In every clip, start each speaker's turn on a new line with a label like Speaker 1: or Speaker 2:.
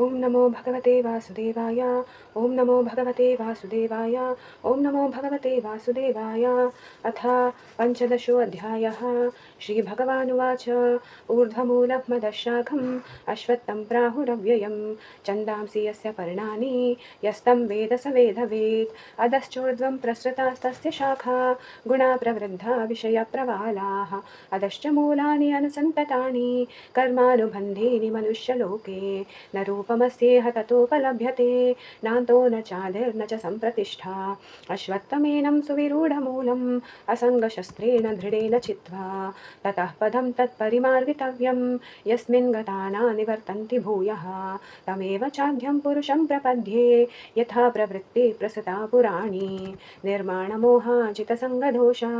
Speaker 1: ओम नमो भगवते वासुदेवाय। ओम नमो भगवते वासुदेवाय। ओम नमो भगवते वासुदेवाय। अथ पञ्चदशोऽध्यायः। श्रीभगवानुवाच ऊर्ध्वमूलं मदशाखम् अश्वत्थं प्राहुरव्ययं छन्दांसि यस्य पर्णानि यस्तं वेद स वेदवेत् अधश्चोर्ध्वं प्रसृतास्तस्य शाखा गुणा प्रवृद्धा विषयप्रवालाः अधश्च मूलानि अनुसन्ततानि कर्मानुबन्धीनि मनुष्यलोके न रूपमस्येह ततोपलभ्यते नान्तो न चादिर्न च सम्प्रतिष्ठा अश्वत्थमेनं सुविरूढमूलम् असङ्गशस्त्रेण दृढेन चित्वा ततः पदं तत्परिमार्गितव्यं यस्मिन् गता न निवर्तन्ति भूयः तमेव चाद्यं पुरुषं प्रपद्ये यथा प्रवृत्ति प्रसृता पुराणी निर्माणमोहाजितसङ्गदोषा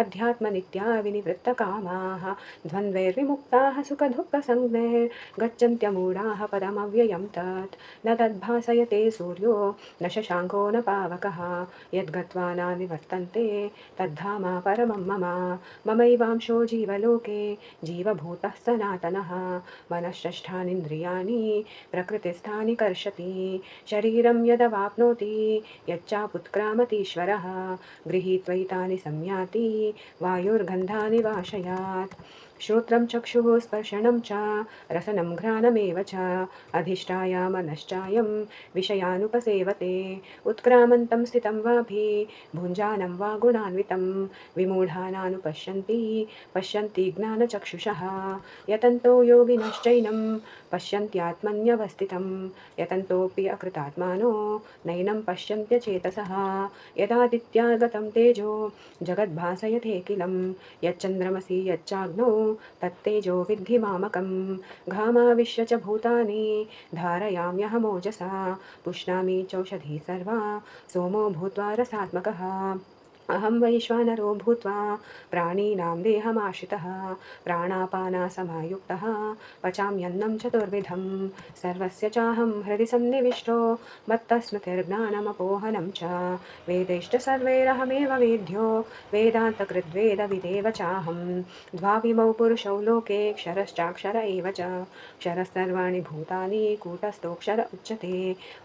Speaker 1: अध्यात्मनित्या विनिवृत्तकामाः द्वन्द्वैर्विमुक्ताः सुखदुःखसंज्ञैर्गच्छन्त्यमूढाः पदमव्ययं तत् न तद्भासयते सूर्यो न शशाङ्को न पावकः यद्गत्वा न निवर्तन्ते तद्धाम परमं मम ममैवांशो जीवलोके जीवभूतः सनातनः मनःषष्ठानीन्द्रियाणि प्रकृतिस्थानि कर्षति शरीरं यदवाप्नोति यच्चापुत्क्रामतीश्वरः गृहीत्वैतानि संयाति वायुर्गन्धानि वाशयात् श्रोत्रं चक्षुः स्पर्शनं च रसनं घ्राणमेव च अधिष्ठाय मनश्चायं विषयानुपसेवते उत्क्रामन्तं स्थितं वापि भुञ्जानं वा गुणान्वितं विमूढानानुपश्यन्ति पश्यन्ति ज्ञानचक्षुषः यतन्तो योगिनश्चैनं पश्यन्त्यात्मन्यवस्थितं यतन्तोऽपि अकृतात्मानो नैनं पश्यन्त्यचेतसः यदादित्यागतं तेजो जगद्भासयतेऽखिलं यच्चन्द्रमसि यच्चाग्नौ तत्तेजो विद्धि मामकं घामाविश्य च भूतानि धारयाम्यहमोजसा पुष्णामि चौषधी सर्वा सोमो भूत्वा रसात्मकः अहं वैश्वानरो भूत्वा प्राणीनां देहमाश्रितः प्राणापानसमायुक्तः पचाम्यन्नं चतुर्विधं सर्वस्य चाहं हृदि सन्निविष्टो मत्तस्मृतिर्ज्ञानमपोहनं च वेदैश्च सर्वैरहमेव वेद्यो वेदान्तकृद्वेदविदेव चाहं द्वाविमौ पुरुषौ लोके क्षरश्चाक्षर एव च क्षरः सर्वाणि भूतानि कूटस्थोऽक्षर उच्यते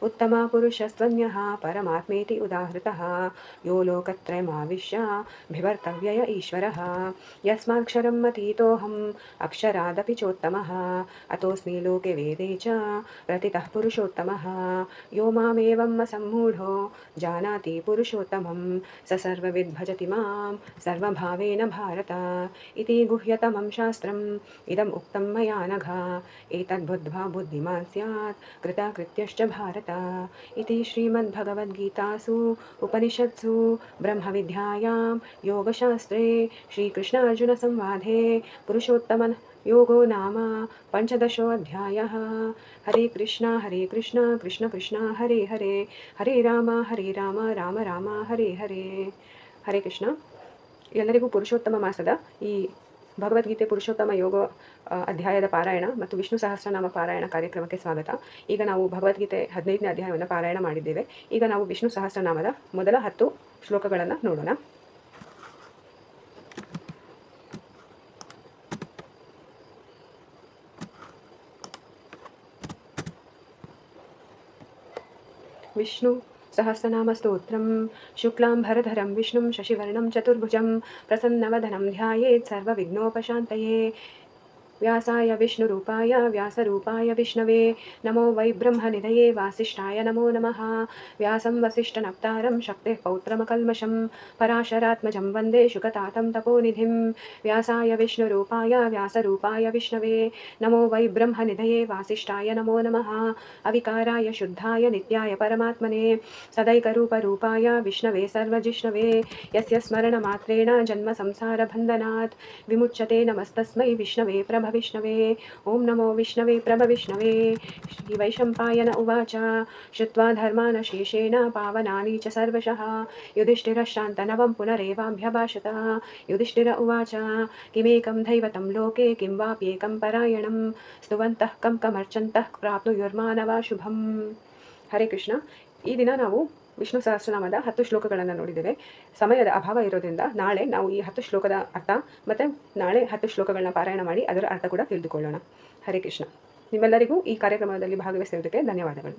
Speaker 1: उत्तमा पुरुषस्त्वन्यः परमात्मेति उदाहृतः यो लोकत्रयमाविश्य बिभर्तव्यय ईश्वरः यस्माक्षरम् अतीतोऽहम् अक्षरादपि चोत्तमः अतोऽस्मि लोके वेदे च प्रतितः पुरुषोत्तमः यो मामेवम् असम्मूढो जानाति पुरुषोत्तमं स सर्वविद् भजति मां सर्वभावेन भारत इति गुह्यतमं शास्त्रम् इदम् उक्तं मया नघ एतद्बुद्ध्वा बुद्धिमान् स्यात् कृताकृत्यश्च भारत इति श्रीमद्भगवद्गीतासु उपनिषत्सु ब्रह्मविद्यायां योगशास्त्रे श्रीकृष्णार्जुनसंवादे पुरुषोत्तम योगो नाम पञ्चदशोऽध्यायः। हरे कृष्णा कृष्ण कृष्ण हरे हरे हरे राम राम राम हरे हरे। ಹರೇ ಕೃಷ್ಣ. ಎಲ್ಲರಿಗೂ ಪುರುಷೋತ್ತಮ ಮಾಸದ ಈ ಭಗವದ್ಗೀತೆ ಪುರುಷೋತ್ತಮ ಯೋಗ ಅಧ್ಯಾಯದ ಪಾರಾಯಣ ಮತ್ತು ವಿಷ್ಣು ಸಹಸ್ರನಾಮ ಪಾರಾಯಣ ಕಾರ್ಯಕ್ರಮಕ್ಕೆ ಸ್ವಾಗತ. ಈಗ ನಾವು ಭಗವದ್ಗೀತೆ 15ನೇ ಅಧ್ಯಾಯವನ್ನು ಪಾರಾಯಣ ಮಾಡಿದ್ದೇವೆ. ಈಗ ನಾವು ವಿಷ್ಣು ಸಹಸ್ರನಾಮದ ಮೊದಲ 10 ಶ್ಲೋಕಗಳನ್ನು ನೋಡೋಣ. विष्णु सहस्रनामस्तोत्रं शुक्लाम्भरधरं विष्णुं शशिवर्णं चतुर्भुजं प्रसन्नवदनं ध्यायेत् सर्वविघ्नोपशान्तये व्यासाय विष्णुरूपाय व्यासरूपाय विष्णवे नमो वै ब्रह्मनिधये वासिष्ठाय नमो नमः। व्यासं वसिष्ठनप्तारं शक्तेः पौत्रमकल्मषं पराशरात्मजं वन्दे शुकतातं तपोनिधिं व्यासाय विष्णुरूपाय व्यासरूपाय विष्णवे नमो वै ब्रह्मनिधये वासिष्ठाय नमो नमः। अविकाराय शुद्धाय नित्याय परमात्मने सदैकरूपरूपाय विष्णवे सर्वजिष्णवे यस्य स्मरणमात्रेण जन्मसंसारबन्धनात् विमुच्यते नमस्तस्मै विष्णवे प्रभविष्णवे। ओम नमो विष्णवे प्रभविष्णवे। श्रीवैशम्पायन उवाच श्रुत्वा धर्मान् शेषेण पावनानि च सर्वशः युधिष्ठिरश्शान्तनवं पुनरेवाभ्यभाषत। युधिष्ठिर उवाच किमेकं दैवतं लोके किं वाप्येकं परायणं स्तुवन्तः कं कमर्चन्तः प्राप्नुयुर्मानवा शुभम्. ಹರೇ ಕೃಷ್ಣ. ಈ ದಿನ ನಾವು ವಿಷ್ಣು ಸಹಸ್ರನಾಮದ 10 ಶ್ಲೋಕಗಳನ್ನು ನೋಡಿದ್ದೇವೆ. ಸಮಯದ ಅಭಾವ ಇರೋದ್ರಿಂದ ನಾಳೆ ನಾವು ಈ 10 ಶ್ಲೋಕದ ಅರ್ಥ ಮತ್ತು ನಾಳೆ 10 ಶ್ಲೋಕಗಳನ್ನ ಪಾರಾಯಣ ಮಾಡಿ ಅದರ ಅರ್ಥ ಕೂಡ ತಿಳಿದುಕೊಳ್ಳೋಣ. ಹರೇ ಕೃಷ್ಣ. ನಿಮ್ಮೆಲ್ಲರಿಗೂ ಈ ಕಾರ್ಯಕ್ರಮದಲ್ಲಿ ಭಾಗವಹಿಸಿರುವುದಕ್ಕೆ ಧನ್ಯವಾದಗಳು.